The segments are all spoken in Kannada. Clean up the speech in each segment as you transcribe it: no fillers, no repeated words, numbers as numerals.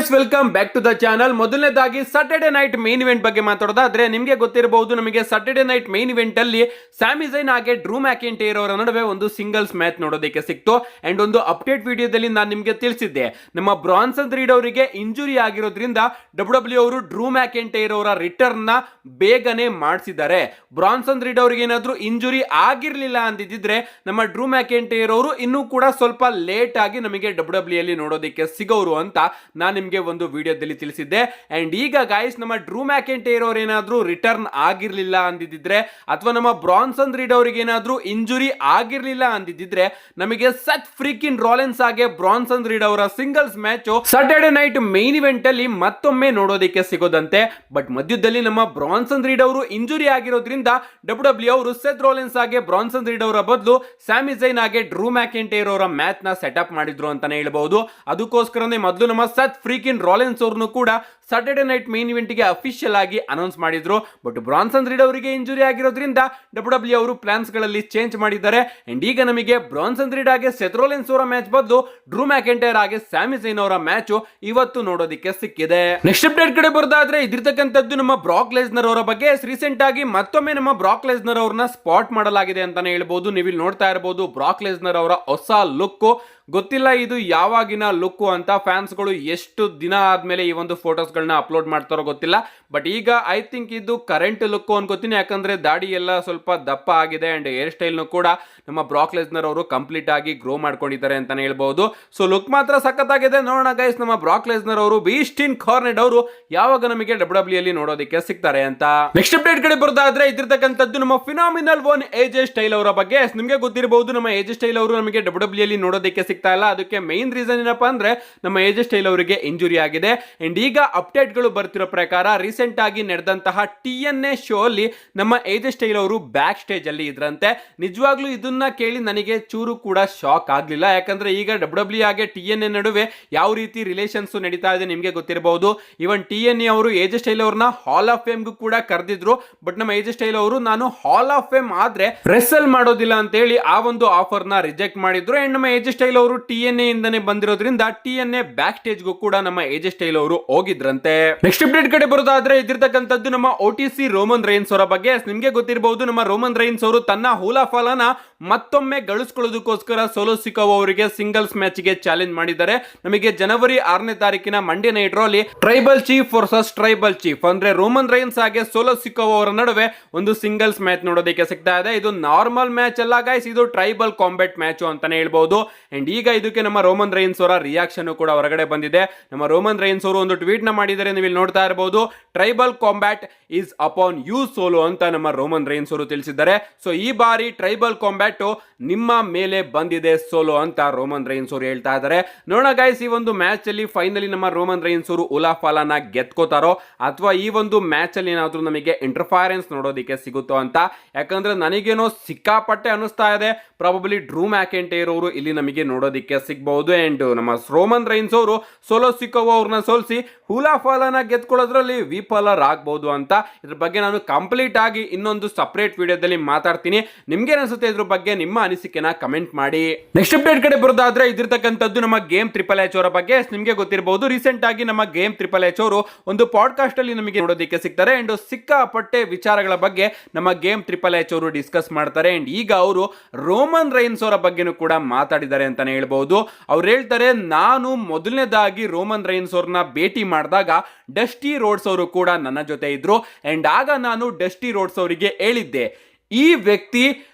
Guys, welcome back to the channel. ಮೊದಲನೇದಾಗಿ ಸಾಟರ್ಡೆ ನೈಟ್ ಮೇನ್ ಇವೆಂಟ್ ಬಗ್ಗೆ ಮಾತಾಡೋದಾದ್ರೆ ನಿಮಗೆ ಗೊತ್ತಿರಬಹುದು, ನಮಗೆ ಸಾಟರ್ಡೆ ನೈಟ್ ಮೇನ್ ಇವೆಂಟ್ ಅಲ್ಲಿ ಸ್ಯಾಮಿ ಝೈನ್ ಹಾಗೆ ಡ್ರೂ ಮ್ಯಾಕೆಂಟೈರ್ ಅವರ ನಡುವೆ ಒಂದು ಸಿಂಗಲ್ಸ್ ಮ್ಯಾಚ್ ನೋಡೋದಕ್ಕೆ ಸಿಕ್ತು. ಅಂಡ್ ಒಂದು ಅಪ್ಡೇಟ್ ವಿಡಿಯೋದಲ್ಲಿ ನಾನು ನಿಮಗೆ ತಿಳಿಸಿದ್ದೆ, ನಮ್ಮ ಬ್ರಾನ್ಸನ್ ರೀಡ್ ಅವರಿಗೆ ಇಂಜುರಿ ಆಗಿರೋದ್ರಿಂದ ಡಬ್ಲ್ಯೂ ಅವರು ಡ್ರೂ ಮ್ಯಾಕೆಂಟೈರ್ ಅವರ ರಿಟರ್ನ್ ನ ಬೇಗನೆ ಮಾಡಿಸಿದ್ದಾರೆ. ಬ್ರಾನ್ಸನ್ ರೀಡ್ ಅವರಿಗೆ ಏನಾದ್ರೂ ಇಂಜುರಿ ಆಗಿರ್ಲಿಲ್ಲ ಅಂದಿದ್ರೆ ನಮ್ಮ ಡ್ರೂ ಮ್ಯಾಕೆಂಟೈರ್ ಅವರು ಇನ್ನೂ ಕೂಡ ಸ್ವಲ್ಪ ಲೇಟ್ ಆಗಿ ನಮಗೆ ಡಬ್ಲ್ಯೂ ಅಲ್ಲಿ ನೋಡೋದಕ್ಕೆ ಸಿಗೋರು ಅಂತ ನಾನು ನಿಮಗೆ ಒಂದು ವಿಡಿಯೋದಲ್ಲಿ ತಿಳಿಸಿದ್ದೆ. ಅಂಡ್ ಈಗ ಗಾಯ್ಸ್, ನಮ್ಮ ಡ್ರೂ ಮ್ಯಾಕೆಂಟೈರ್ ಅವರು ಏನಾದ್ರೂ ರಿಟರ್ನ್ ಆಗಿರ್ಲಿಲ್ಲ ಅಂದಿದ್ರೆ ಅಥವಾ ನಮ್ಮ ಬ್ರಾನ್ಸನ್ ರೀಡ್ ಅವರಿಗೆ ಏನಾದ್ರೂ ಇಂಜುರಿ ಆಗಿರ್ಲಿಲ್ಲ ಅಂದಿದ್ರೆ ನಮಗೆ ಸತ್ ಫ್ರೀಕಿನ್ ರಾಲೆನ್ಸ್ ಹಾಗೆ ಬ್ರಾನ್ಸನ್ ರೀಡ್ ಅವರ singles match Saturday night main event ಅಲ್ಲಿ ಮತ್ತೊಮ್ಮೆ ನೋಡೋದಕ್ಕೆ ಸಿಗೋದಂತೆ. ಬಟ್ ಮಧ್ಯದಲ್ಲಿ ನಮ್ಮ ಬ್ರಾನ್ಸನ್ ರೀಡ್ ಅವರು ಇಂಜುರಿ ಆಗಿರೋದ್ರಿಂದ ಡಬ್ಲ್ಯೂ ಅವರು ಸೆತ್ ರಾಲೆನ್ಸ್ ಹಾಗೆ ಬ್ರಾನ್ಸನ್ ರೀಡ್ ಅವರ ಬದಲು ಸ್ಯಾಮಿ ಝೈನ್ ಹಾಗೆ ಡ್ರೂ ಮ್ಯಾಕೆಂಟೈರ್ ಅವರ ಮ್ಯಾಚ್ ನ ಸೆಟಪ್ ಮಾಡಿದ್ರು ಅಂತಾನೆ ಹೇಳ್ಬಹುದು. ಅದಕ್ಕೋಸ್ಕರನೇ ಮೊದಲು ನಮ್ಮ ಸತ್ ಫ್ರೀಕಿನ್ ರಾಲೆನ್ಸ್ ಅವ್ರನ್ನು ಕೂಡ ಸಾಟರ್ಡೆ ನೈಟ್ ಮೇನ್ ಇವೆಂಟ್ ಗೆ ಅಫಿಷಿಯಲ್ ಆಗಿ ಅನೌನ್ಸ್ ಮಾಡಿದ್ರು. ಬಟ್ ಬ್ರಾನ್ಸನ್ ರೀಡ್ ಅವರಿಗೆ ಇಂಜುರಿ ಆಗಿರೋದ್ರಿಂದ ಡಬ್ಲ್ಯೂ ಅವರು ಪ್ಲಾನ್ಸ್ ಗಳಲ್ಲಿ ಚೇಂಜ್ ಮಾಡಿದ್ದಾರೆ. ಅಂಡ್ ಈಗ ನಮಗೆ ಬ್ರಾನ್ಸನ್ ರೀಡ್ ಹಾಗೆ ಸೆತ್ ರಾಲೆನ್ಸ್ ಅವರ ಮ್ಯಾಚ್ ಬದಲು ಡ್ರೂ ಮ್ಯಾಕೆಂಟೈರ್ ಹಾಗೆ ಸ್ಯಾಮಿ ಝೈನ್ ಅವರ ಮ್ಯಾಚ್ ಇವತ್ತು ನೋಡೋದಕ್ಕೆ ಸಿಕ್ಕಿದೆ. ನೆಕ್ಸ್ಟ್ ಅಪ್ಡೇಟ್ ಕಡೆ ಬರೋದಾದ್ರೆ ಇದಿರ್ತಕ್ಕಂಥದ್ದು ನಮ್ಮ ಬ್ರಾಕ್ ಲೆಸ್ನರ್ ಅವರ ಬಗ್ಗೆ. ರೀಸೆಂಟ್ ಆಗಿ ಮತ್ತೊಮ್ಮೆ ನಮ್ಮ ಬ್ರಾಕ್ ಲೆಸ್ನರ್ ಅವರನ್ನ ಸ್ಪಾಟ್ ಮಾಡಲಾಗಿದೆ ಅಂತಾನೆ ಹೇಳ್ಬಹುದು. ನೀವು ಇಲ್ಲಿ ನೋಡ್ತಾ ಇರಬಹುದು ಬ್ರಾಕ್ ಲೆಸ್ನರ್ ಅವರ ಹೊಸ ಲುಕ್. ಗೊತ್ತಿಲ್ಲ ಇದು ಯಾವಾಗಿನ ಲುಕ್ ಅಂತ, ಫ್ಯಾನ್ಸ್ ಗಳು ಎಷ್ಟು ದಿನ ಆದ್ಮೇಲೆ ಈ ಒಂದು ಫೋಟೋಸ್ ಗಳನ್ನ ಅಪ್ಲೋಡ್ ಮಾಡ್ತಾರೋ ಗೊತ್ತಿಲ್ಲ. ಬಟ್ ಈಗ ಐ ಥಿಂಕ್ ಇದು ಕರೆಂಟ್ ಲುಕ್ ಅನ್ಕೋತೀನಿ, ಯಾಕಂದ್ರೆ ದಾಡಿ ಎಲ್ಲ ಸ್ವಲ್ಪ ದಪ್ಪ ಆಗಿದೆ ಅಂಡ್ ಹೇರ್ ಸ್ಟೈಲ್ ಕೂಡ ನಮ್ಮ ಬ್ರಾಕ್ ಲೆಸ್ನರ್ ಅವರು ಕಂಪ್ಲೀಟ್ ಆಗಿ ಗ್ರೋ ಮಾಡ್ಕೊಂಡಿದ್ದಾರೆ ಅಂತಾನೆ ಹೇಳ್ಬಹುದು. ಸೊ ಲುಕ್ ಮಾತ್ರ ಸಖತ್ತಾಗಿದೆ. ನೋಡೋಣ ಗೈಸ್, ನಮ್ಮ ಬ್ರಾಕ್ ಲೆಸ್ನರ್ ಅವರು ಬೀಸ್ಟ್ ಇನ್ ಕಾರ್ನೆಡ್ ಅವರು ಯಾವಾಗ ನಮಗೆ ಡಬ್ಲ್ಯೂ ಅಲ್ಲಿ ನೋಡೋದಕ್ಕೆ ಸಿಗ್ತಾರೆ ಅಂತ. ನೆಕ್ಸ್ಟ್ ಅಪ್ಡೇಟ್ ಕಡೆ ಬರೋದಾದ್ರೆ ಇದಿರ್ತಕ್ಕಂಥದ್ದು ನಮ್ಮ ಫಿನಾಮಿನಲ್ ಒನ್ ಎಜೆ ಸ್ಟೈಲ್ ಅವರ ಬಗ್ಗೆ. ನಿಮಗೆ ಗೊತ್ತಿರಬಹುದು, ನಮ್ಮ ಎಜೆ ಸ್ಟೈಲ್ ಅವರು ನಮಗೆ ಡಬ್ಲ್ಯೂ ಅಲ್ಲಿ ನೋಡೋದಕ್ಕೆ ಸಿಗ್ತಾ ಇಲ್ಲ. ಅದಕ್ಕೆ ಮೈನ್ ರೀಸನ್ ಏನಪ್ಪಾ ಅಂದ್ರೆ ನಮ್ಮ ಎಜೆ ಸ್ಟೈಲ್ ಅವರಿಗೆ ಇಂಜುರಿ ಆಗಿದೆ. ಅಂಡ್ ಈಗ ಅಪ್ಡೇಟ್ ಗಳು ಬರ್ತಿರೋ ಪ್ರಕಾರ ರೀಸೆಂಟ್ ಆಗಿ ನಡೆದಂತಹ TNA ಶೋ ಅಲ್ಲಿ ನಮ್ಮ ಎಜೆ ಸ್ಟೈಲ್ ಅವರು ಬ್ಯಾಕ್ ಸ್ಟೇಜ್ ಅಲ್ಲಿ ಇದ್ರಂತೆ. ನಿಜವಾಗ್ಲೂ ಇದನ್ನ ಕೇಳಿ ನನಗೆ ಚೂರು ಕೂಡ ಶಾಕ್ ಆಗ್ಲಿಲ್ಲ, ಯಾಕಂದ್ರೆ ಈಗ ಡಬ್ಲ್ಯೂ ಹಾಗೆ TNA ನಡುವೆ ಯಾವ ರೀತಿ ರಿಲೇಷನ್ಸ್ ನಡೀತಾ ಇದೆ ನಿಮಗೆ ಗೊತ್ತಿರಬಹುದು. ಇವನ್ TNA ಅವರು ಎಜೆ ಸ್ಟೈಲ್ ಅವ್ರನ್ನ ಹಾಲ್ ಆಫ್ ಫೇಮ್ ಕೂಡ ಕರೆದಿದ್ರು. ಬಟ್ ನಮ್ಮ ಎಜೆ ಸ್ಟೈಲ್ ಅವರು ನಾನು ಹಾಲ್ ಆಫ್ ಫೇಮ್ ಆದ್ರೆ ರೆಸಲ್ ಮಾಡೋದಿಲ್ಲ ಅಂತ ಹೇಳಿ ಆ ಒಂದು ಆಫರ್ ನ ರಿಜೆಕ್ಟ್ ಮಾಡಿದ್ರು. ಅಂಡ್ ನಮ್ಮ ಎಜೆ ಸ್ಟೈಲ್ ಅವರು TNA ಇಂದನೇ ಬಂದಿರೋದ್ರಿಂದ TNA ಬ್ಯಾಕ್ ಸ್ಟೇಜ್ ಗೂ ಕೂಡ ನಮ್ಮ ಎಜೆ ಸ್ಟೈಲ್ ಅವರು ಹೋಗಿದ್ರಂತೆ. ನೆಕ್ಸ್ಟ್ ಅಪ್ಡೇಟ್ ಕಡೆ ಬರೋದಾದ್ರೆ ಇದಿರ್ತಕ್ಕಂಥದ್ದು ನಮ್ಮ OTC ರೋಮನ್ ರೈನ್ಸ್ ಅವರ ಬಗ್ಗೆ. ನಿಮ್ಗೆ ಗೊತ್ತಿರಬಹುದು, ನಮ್ಮ ರೋಮನ್ ರೈನ್ಸ್ ಅವರು ತನ್ನ ಹೂಲಾಫಾಲನ ಮತ್ತೊಮ್ಮೆ ಗಳಿಸ್ಕೊಳ್ಳೋದಕ್ಕೋಸ್ಕರ ಸೋಲೋ ಸಿಕೋವಾ ಅವರಿಗೆ ಸಿಂಗಲ್ಸ್ ಮ್ಯಾಚ್ ಗೆ ಚಾಲೆಂಜ್ ಮಾಡಿದ್ದಾರೆ. ನಮಗೆ ಜನವರಿ 6ನೇ ತಾರೀಕಿನ ಮಂಡೇ ನೈಟ್ ರಲ್ಲಿ tribal chief versus tribal chief ಅಂದ್ರೆ ರೋಮನ್ ರೈನ್ಸ್ ಹಾಗೆ ಸೋಲೋ ಸಿಕೋವಾ ಅವರ ನಡುವೆ ಒಂದು ಸಿಂಗಲ್ಸ್ ಮ್ಯಾಚ್ ನೋಡೋದಕ್ಕೆ ಸಿಗ್ತಾ ಇದೆ. ಇದು ನಾರ್ಮಲ್ ಮ್ಯಾಚ್ ಅಲ್ಲ ಗೈಸ್, ಇದು ಟ್ರೈಬಲ್ ಕಾಂಬ್ಯಾಟ್ ಮ್ಯಾಚ್ ಅಂತಾನೆ ಹೇಳ್ಬಹುದು. ಅಂಡ್ ಈಗ ಇದಕ್ಕೆ ನಮ್ಮ ರೋಮನ್ ರೈನ್ಸ್ ಅವರ ರಿಯಾಕ್ಷನ್ ಕೂಡ ಹೊರಗಡೆ ಬಂದಿದೆ. ನಮ್ಮ ರೋಮನ್ ರೈನ್ಸ್ ಅವರು ಒಂದು ಟ್ವೀಟ್ ನ ಮಾಡಿದ್ದಾರೆ, ನೀವು ಇಲ್ಲಿ ನೋಡ್ತಾ ಇರಬಹುದು. Tribal combat is upon you solo ಅಂತ ನಮ್ಮ ರೋಮನ್ ರೈನ್ಸ್ ಅವರು ತಿಳಿಸಿದ್ದಾರೆ. ಸೊ ಈ ಬಾರಿ ಟ್ರೈಬಲ್ ಕಾಂಬ್ಯಾಟ್ ನಿಮ್ಮ ಮೇಲೆ ಬಂದಿದೆ ಸೋಲೋ ಅಂತ ರೋಮನ್ ರೈನ್ಸ್ ಅವರು ಹೇಳ್ತಾ ಇದ್ದಾರೆ. ನೋಡೋಣ ಗೈಸ್, ಈ ಒಂದು ಮ್ಯಾಚ್ ಅಲ್ಲಿ ಫೈನಲಿ ನಮ್ಮ ರೋಮನ್ ರೈನ್ಸ್ ಅವರು ಉಲಾಫಾಲನ ಗೆದ್ಕೋತಾರೋ ಅಥವಾ ಈ ಒಂದು ಮ್ಯಾಚ್ ಅಲ್ಲಿ ಏನಾದ್ರೂ ನಮಗೆ ಇಂಟರ್ಫರೆನ್ಸ್ ನೋಡೋದಕ್ಕೆ ಸಿಗುತ್ತೋ ಅಂತ. ಯಾಕಂದ್ರೆ ನನಗೇನೋ ಸಿಕ್ಕಾಪಟ್ಟೆ ಅನಿಸ್ತಾ ಇದೆ, ಪ್ರಾಬಬ್ಲಿ ಡ್ರೂ ಮ್ಯಾಕೆಂಟೈರ್ ಅವರು ಇಲ್ಲಿ ನಮಗೆ ನೋಡೋದಕ್ಕೆ ಸಿಗಬಹುದು. ಅಂಡ್ ನಮ್ಮ ರೋಮನ್ ರೈನ್ಸ್ ಅವರು ಸೋಲೋ ಸಿಕೋವಾ ಅವ್ರನ್ನ ಸೋಲಿಸಿ ಹುಲಾಫಾಲನ ಗೆದ್ಕೊಳ್ಳೋದ್ರಲ್ಲಿ ವಿಫಲರಾಗಬಹುದು ಅಂತ. ಇದ್ರ ಬಗ್ಗೆ ನಾನು ಕಂಪ್ಲೀಟ್ ಆಗಿ ಇನ್ನೊಂದು ಸಪರೇಟ್ ವಿಡಿಯೋದಲ್ಲಿ ಮಾತಾಡ್ತೀನಿ. ನಿಮ್ಗೆ ಅನಿಸುತ್ತೆ ಇದ್ರ ಬಗ್ಗೆ ನಿಮ್ಮ ಅನಿಸಿಕೆನ ಕಮೆಂಟ್ ಮಾಡಿ. ನೆಕ್ಸ್ಟ್ ಅಪ್ಡೇಟ್ ಕಡೆ ಬರೋದಾದ್ರೆ ಇದಿರ್ತಕ್ಕಂಥದ್ದು ನಮ್ಮ ಗೇಮ್ ಟ್ರಿಪಲ್ ಎಚ್ ಅವರ ಬಗ್ಗೆ. ನಿಮ್ಗೆ ಗೊತ್ತಿರಬಹುದು, ರೀಸೆಂಟ್ ಆಗಿ ನಮ್ಮ ಗೇಮ್ ಟ್ರಿಪಲ್ ಎಚ್ ಅವರು ಒಂದು ಪಾಡ್ಕಾಸ್ಟ್ ಅಲ್ಲಿ ನಮಗೆ ನೋಡೋದಕ್ಕೆ ಸಿಗ್ತಾರೆ. ಅಂಡ್ ಸಿಕ್ಕಾಪಟ್ಟೆ ವಿಚಾರಗಳ ಬಗ್ಗೆ ನಮ್ಮ ಗೇಮ್ ಟ್ರಿಪಲ್ ಎಚ್ ಅವರು ಡಿಸ್ಕಸ್ ಮಾಡ್ತಾರೆ. ಅಂಡ್ ಈಗ ಅವರು ರೋಮನ್ ರೈನ್ಸ್ ಅವರ ಬಗ್ಗೆನೂ ಕೂಡ ಮಾತಾಡಿದ್ದಾರೆ ಅಂತಾನೆ ಹೇಳ್ಬಹುದು. ಅವ್ರು ಹೇಳ್ತಾರೆ, ನಾನು ಮೊದಲನೇದಾಗಿ ರೋಮನ್ ರೈನ್ಸ್ ಅವ್ರನ್ನ ಭೇಟಿ ಮಾಡಿದಾಗ ಡಸ್ಟಿ ರೋಡ್ಸ್ ಅವರು ಕೂಡ ನನ್ನ ಜೊತೆ ಇದ್ರು. ಅಂಡ್ ಆಗ ನಾನು ಡಸ್ಟಿ ರೋಡ್ಸ್ ಅವರಿಗೆ ಹೇಳಿದ್ದೆ, ಈ ವ್ಯಕ್ತಿ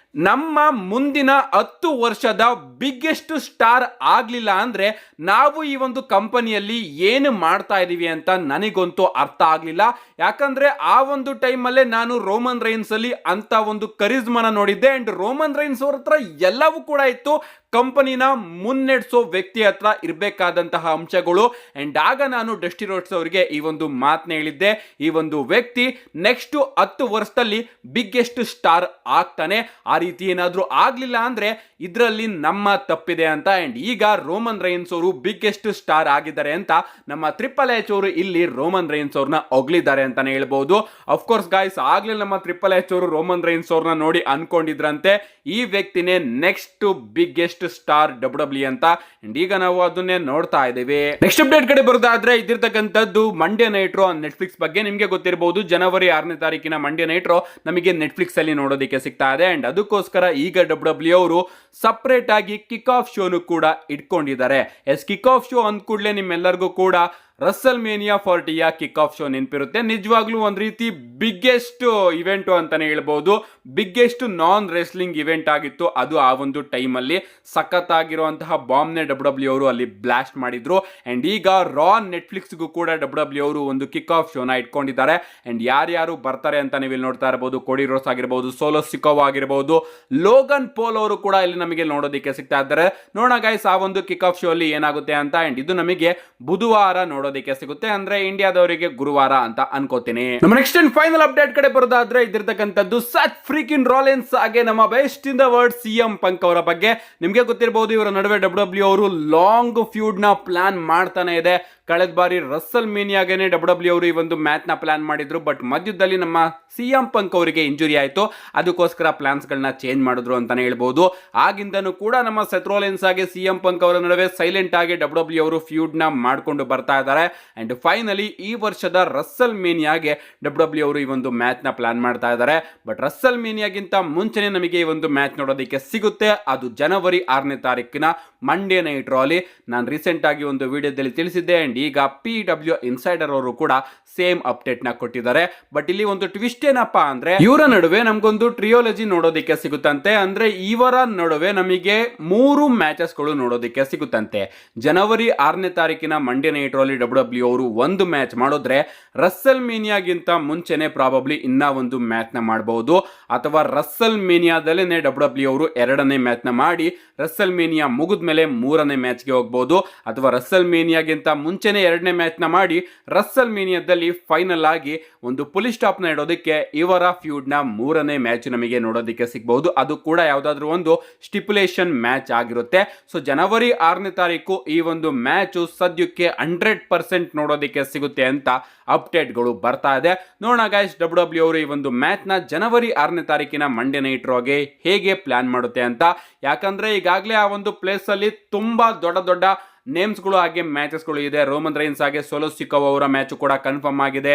ನಮ್ಮ ಮುಂದಿನ 10 ವರ್ಷದ ಬಿಗ್ಗೆಸ್ಟ್ ಸ್ಟಾರ್ ಆಗ್ಲಿಲ್ಲ ಅಂದ್ರೆ ನಾವು ಈ ಒಂದು ಕಂಪನಿಯಲ್ಲಿ ಏನು ಮಾಡ್ತಾ ಇದೀವಿ ಅಂತ ನನಗಂತೂ ಅರ್ಥ ಆಗ್ಲಿಲ್ಲ. ಯಾಕಂದ್ರೆ ಆ ಒಂದು ಟೈಮಲ್ಲೇ ನಾನು ರೋಮನ್ ರೈನ್ಸ್ ಅಲ್ಲಿ ಅಂತ ಒಂದು ಕರಿಸ್ಮನ ನೋಡಿದ್ದೆ. ಅಂಡ್ ರೋಮನ್ ರೈನ್ಸ್ ಅವ್ರ ಹತ್ರ ಎಲ್ಲವೂ ಕೂಡ ಇತ್ತು, ಕಂಪನಿನ ಮುನ್ನಡೆಸೋ ವ್ಯಕ್ತಿ ಹತ್ರ ಇರಬೇಕಾದಂತಹ ಅಂಶಗಳು. ಅಂಡ್ ಆಗ ನಾನು ಡಸ್ಟಿ ರೋಡ್ಸ್ ಅವರಿಗೆ ಈ ಒಂದು ಮಾತನ್ನ ಹೇಳಿದ್ದೆ, ಈ ಒಂದು ವ್ಯಕ್ತಿ ನೆಕ್ಸ್ಟ್ 10 ವರ್ಷದಲ್ಲಿ ಬಿಗ್ಗೆಸ್ಟ್ ಸ್ಟಾರ್ ಆಗ್ತಾನೆ, ಆ ರೀತಿ ಏನಾದ್ರೂ ಆಗ್ಲಿಲ್ಲ ಅಂದ್ರೆ ಇದರಲ್ಲಿ ನಮ್ಮ ತಪ್ಪಿದೆ ಅಂತ. ಅಂಡ್ ಈಗ ರೋಮನ್ ರೈನ್ಸ್ ಅವರು ಬಿಗ್ಗೆಸ್ಟ್ ಸ್ಟಾರ್ ಆಗಿದ್ದಾರೆ ಅಂತ ನಮ್ಮ ಟ್ರಿಪಲ್ ಎಚ್ ಅವರು ಇಲ್ಲಿ ರೋಮನ್ ರೈನ್ಸ್ ಅವ್ರನ್ನ ಹೊಗಳಿದ್ದಾರೆ ಅಂತಾನೆ ಹೇಳ್ಬಹುದು. ಅಫ್ಕೋರ್ಸ್ ಗಾಯ್ಸ್, ಆಗ್ಲೇ ನಮ್ಮ ಟ್ರಿಪಲ್ ಎಚ್ ಅವರು ರೋಮನ್ ರೈನ್ಸ್ ಅವ್ರನ್ನ ನೋಡಿ ಅನ್ಕೊಂಡಿದ್ರಂತೆ ಈ ವ್ಯಕ್ತಿನೇ next biggest biggest star W ಅಂತ. ಅಂಡ್ ಈಗ ನಾವು ಅದನ್ನೇ ನೋಡ್ತಾ ಇದ್ದೀವಿ. ನೆಕ್ಸ್ಟ್ ಅಪ್ಡೇಟ್ ಕಡೆ ಬರೋದಾದ್ರೆ ಇದಿರ್ತಕ್ಕಂಥದ್ದು ಮಂಡೇ ನೈಟ್ ರೋ ನೆಟ್ಫ್ಲಿಕ್ಸ್ ಬಗ್ಗೆ. ನಿಮ್ಗೆ ಗೊತ್ತಿರಬಹುದು ಜನವರಿ 6ನೇ ತಾರೀಕಿನ ಮಂಡೇ ನೈಟ್ ರೋ ನಮಗೆ ನೆಟ್ಫ್ಲಿಕ್ಸ್ ಅಲ್ಲಿ ನೋಡೋದಕ್ಕೆ ಸಿಗ್ತಾ ಇದೆ. ಅಂಡ್ ಅದಕ್ಕೋಸ್ಕರ ಈಗ ಡಬ್ಲ್ಯೂ ಅವರು ಸಪರೇಟ್ ಆಗಿ ಕಿಕ್ ಆಫ್ ಶೋನು ಕೂಡ ಇಟ್ಕೊಂಡಿದ್ದಾರೆ. ಕಿಕ್ ಆಫ್ ಶೋ ಅಂದ ಕೂಡಲೇ ನಿಮ್ಮೆಲ್ಲರಿಗೂ ಕೂಡ ರಸಲ್ ಮೇನಿಯಾ 40ಯ ಕಿಕ್ ಆಫ್ ಶೋ ನೆನಪಿರುತ್ತೆ. ನಿಜವಾಗ್ಲೂ ಒಂದ್ ರೀತಿ ಬಿಗ್ಗೆಸ್ಟ್ ಇವೆಂಟ್ ಅಂತಾನೆ ಹೇಳ್ಬಹುದು. ಬಿಗ್ಗೆಸ್ಟ್ ನಾನ್ ರೆಸ್ಲಿಂಗ್ ಇವೆಂಟ್ ಆಗಿತ್ತು ಅದು. ಆ ಒಂದು ಟೈಮ್ ಅಲ್ಲಿ ಸಖತ್ ಆಗಿರುವಂತಹ ಬಾಂಬ್ ನೆ ಡಬ್ಲ್ಯೂ ಅವರು ಅಲ್ಲಿ ಬ್ಲಾಸ್ಟ್ ಮಾಡಿದ್ರು. ಅಂಡ್ ಈಗ ರಾ ನೆಟ್ಫ್ಲಿಕ್ಸ್ಗೂ ಕೂಡ ಡಬ್ಲ್ಯೂ ಅವರು ಒಂದು ಕಿಕ್ ಆಫ್ ಶೋನ ಇಟ್ಕೊಂಡಿದ್ದಾರೆ. ಅಂಡ್ ಯಾರ್ಯಾರು ಬರ್ತಾರೆ ಅಂತ ನೀವು ಇಲ್ಲಿ ನೋಡ್ತಾ ಇರಬಹುದು. ಕೋಡಿ ರೋಸ್ ಆಗಿರಬಹುದು, ಸೋಲೋ ಸಿಕೋವಾ ಆಗಿರಬಹುದು, ಲೋಗನ್ ಪೋಲ್ ಅವರು ಕೂಡ ಇಲ್ಲಿ ನಮಗೆ ನೋಡೋದಕ್ಕೆ ಸಿಗ್ತಾ ಇದ್ದಾರೆ. ನೋಡೋಣ ಗೈಸ್ ಆ ಒಂದು ಕಿಕ್ ಆಫ್ ಶೋ ಅಲ್ಲಿ ಏನಾಗುತ್ತೆ ಅಂತ. ಅಂಡ್ ಇದು ನಮಗೆ ಬುಧವಾರ ನೋಡೋದಕ್ಕೆ ಸಿಗುತ್ತೆ, ಅಂದ್ರೆ ಇಂಡಿಯಾದವರಿಗೆ ಗುರುವಾರ ಅಂತ ಅನ್ಕೋತೀನಿ. ನಮ್ಮ ನೆಕ್ಸ್ಟ್ ಅಂಡ್ ಫೈನಲ್ ಅಪ್ಡೇಟ್ ಕಡೆ ಬರೋದಾದ್ರೆ ಇದಿರ್ತಕ್ಕಂಥದ್ದು ಸತ್ ಫ್ರೀಕಿನ್ ರಾಲಿನ್ಸ್ ಹಾಗೆ ನಮ್ಮ best in the world CM Punk ಅವರ ಬಗ್ಗೆ. ನಿಮ್ಗೆ ಗೊತ್ತಿರಬಹುದು ಇವರ ನಡುವೆ ಡಬ್ಲ್ಯೂ ಅವರು ಲಾಂಗ್ ಫ್ಯೂಡ್ ನ ಪ್ಲಾನ್ ಮಾಡ್ತಾನೆ ಇದೆ. ಕಳೆದ ಬಾರಿ ರಸಲ್ ಮೇನಿಯಾಗೇನೆ ಡಬ್ಲ್ಯೂ ಅವರು ಈ ಒಂದು ಮ್ಯಾಚ್ ನ ಪ್ಲಾನ್ ಮಾಡಿದ್ರು. ಬಟ್ ಮಧ್ಯದಲ್ಲಿ ನಮ್ಮ ಸಿಎಂ ಪಂಕ್ ಅವರಿಗೆ ಇಂಜುರಿ ಆಯ್ತು, ಅದಕ್ಕೋಸ್ಕರ ಪ್ಲಾನ್ಸ್ ಗಳನ್ನ ಚೇಂಜ್ ಮಾಡಿದ್ರು ಅಂತಾನೆ ಹೇಳ್ಬಹುದು. ಆಗಿಂದನೂ ಕೂಡ ನಮ್ಮ ಸೆತ್ ರಾಲಿನ್ಸ್ ಹಾಗೆ ಸಿಎಂ ಪಂಕ್ ಅವರ ನಡುವೆ ಸೈಲೆಂಟ್ ಆಗಿ ಡಬ್ಲ್ಯೂ ಅವರು ಫ್ಯೂಡ್ ನ ಮಾಡ್ಕೊಂಡು ಬರ್ತಾ ಇದ್ದಾರೆ. ಅಂಡ್ ಫೈನಲಿ ಈ ವರ್ಷದ ರಸಲ್ ಮೇನಿಯಾಗೆ ಡಬ್ಲ್ಯೂ ಅವರು ಈ ಒಂದು ಮ್ಯಾಚ್ ನ ಪ್ಲಾನ್ ಮಾಡ್ತಾ ಇದ್ದಾರೆ. ಬಟ್ ರಸಲ್ ಮೇನಿಯಾಗಿಂತ ಮುಂಚೆನೆ ನಮಗೆ ಈ ಒಂದು ಮ್ಯಾಚ್ ನೋಡೋದಕ್ಕೆ ಸಿಗುತ್ತೆ. ಅದು ಜನವರಿ 6ನೇ ತಾರೀಕಿನ ಮಂಡೇ ನೈಟ್ ರೋ ಅಲ್ಲಿ. ನಾನು ರೀಸೆಂಟ್ ಆಗಿ ಒಂದು ವಿಡಿಯೋದಲ್ಲಿ ತಿಳಿಸಿದ್ದೆ. ಅಂಡ್ ಈಗ PW ಇನ್ಸೈಡರ್ ಅವರು ಕೂಡ ಸೇಮ್ ಅಪ್ಡೇಟ್ ನ ಕೊಟ್ಟಿದ್ದಾರೆ. ಬಟ್ ಇಲ್ಲಿ ಒಂದು ಟ್ವಿಸ್ಟ್ ಏನಪ್ಪಾ ಅಂದ್ರೆ ಇವರ ನಡುವೆ ನಮಗೊಂದು ಟ್ರಿಯೋಲಜಿ ನೋಡೋದಕ್ಕೆ ಸಿಗುತ್ತಂತೆ. ಅಂದ್ರೆ ಇವರ ನಡುವೆ ನಮಗೆ 3 ಮ್ಯಾಚಸ್ ಗಳು ನೋಡೋದಕ್ಕೆ ಸಿಗುತ್ತಂತೆ. ಜನವರಿ 6ನೇ ತಾರೀಕಿನ ಮಂಡೇ ನೈಟ್ ರೋ ಅಲ್ಲಿ ಡಬ್ಲ್ಯೂ ಅವರು ಒಂದು ಮ್ಯಾಚ್ ಮಾಡಿದ್ರೆ ರಸಲ್ ಮೇನಿಯಾಗಿಂತ ಮುಂಚೆನೆ ಪ್ರಾಬಬ್ಲಿ ಇನ್ನ ಒಂದು ಮ್ಯಾಚ್ ನ ಮಾಡಬಹುದು. ಅಥವಾ ರಸಲ್ ಮೇನಿಯಾದಲ್ಲೇ ಡಬ್ಲ್ಯೂ ಅವರು 2ನೇ ಮ್ಯಾಚ್ ನ ಮಾಡಿ ರಸಲ್ ಮೇನಿಯಾ ಮುಗಿದ್ಮೇಲೆ 3ನೇ ಮ್ಯಾಚ್ಗೆ ಹೋಗಬಹುದು. ಅಥವಾ ರಸಲ್ ಮೇನಿಯಾಗಿಂತ ಮುಂಚೆನೆ 2ನೇ ಮ್ಯಾಚ್ ನ ಮಾಡಿ ರಸಲ್ ಮೇನಿಯಾದಲ್ಲಿ ಫೈನಲ್ ಆಗಿ ಒಂದು ಪುಲಿ ಸ್ಟಾಪ್ ನ ಇಡೋದಕ್ಕೆ ಇವರ ಫ್ಯೂಡ್ ನ 3ನೇ ಮ್ಯಾಚ್ ನಮಗೆ ನೋಡೋದಕ್ಕೆ ಸಿಗಬಹುದು. ಅದು ಕೂಡ ಯಾವ್ದಾದ್ರು ಒಂದು ಸ್ಟಿಪ್ಯುಲೇಷನ್ ಮ್ಯಾಚ್ ಆಗಿರುತ್ತೆ. ಸೊ ಜನವರಿ 6ನೇ ತಾರೀಕು ಈ ಒಂದು ಮ್ಯಾಚ್ ಸದ್ಯಕ್ಕೆ 100% ನೋಡೋದಕ್ಕೆ ಸಿಗುತ್ತೆ ಅಂತ ಅಪ್ಡೇಟ್ಗಳು ಬರ್ತಾ ಇದೆ. ನೋಡೋಣ ಗೈಸ್ ಡಬ್ಲ್ಯೂ ಅವರು ಈ ಒಂದು ಮ್ಯಾಚ್ ನ ಜನವರಿ 6ನೇ ತಾರೀಕಿನ ಮಂಡೇ ನೈಟ್ ರೋಗೆ ಹೇಗೆ ಪ್ಲಾನ್ ಮಾಡುತ್ತೆ ಅಂತ. ಯಾಕಂದ್ರೆ ಈಗಾಗಲೇ ಆ ಒಂದು ಪ್ಲೇಸ್ ಅಲ್ಲಿ ತುಂಬಾ ದೊಡ್ಡ ದೊಡ್ಡ ನೇಮ್ಸ್ ಗಳು ಹಾಗೆ ಮ್ಯಾಚಸ್ ಗಳು ಇದೆ. ರೋಮನ್ ರೈನ್ಸ್ ಹಾಗೆ ಸೋಲೋ ಸಿಕೋವಾ ಅವರ ಮ್ಯಾಚ್ ಕೂಡ ಕನ್ಫರ್ಮ್ ಆಗಿದೆ.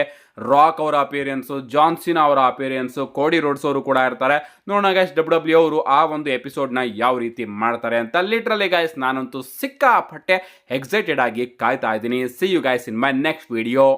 ರಾಕ್ ಅವರ ಅಪಿಯರೆನ್ಸ್, ಜಾನ್ ಸಿನಾ ಅವರ ಅಪಿಯರೆನ್ಸ್, ಕೋಡಿ ರೋಡ್ಸ್ ಅವರು ಕೂಡ ಇರ್ತಾರೆ. ನೋಡೋಣ ಗೈಸ್ ಡಬ್ಲ್ಯೂ ಅವರು ಆ ಒಂದು ಎಪಿಸೋಡ್ ನ ಯಾವ ರೀತಿ ಮಾಡ್ತಾರೆ ಅಂತ. ಲಿಟ್ರಲಿ ಗೈಸ್ ನಾನಂತೂ ಸಿಕ್ಕಾಪಟ್ಟೆ ಎಕ್ಸೈಟೆಡ್ ಆಗಿ ಕಾಯ್ತಾ ಇದ್ದೀನಿ. See you guys in my next video.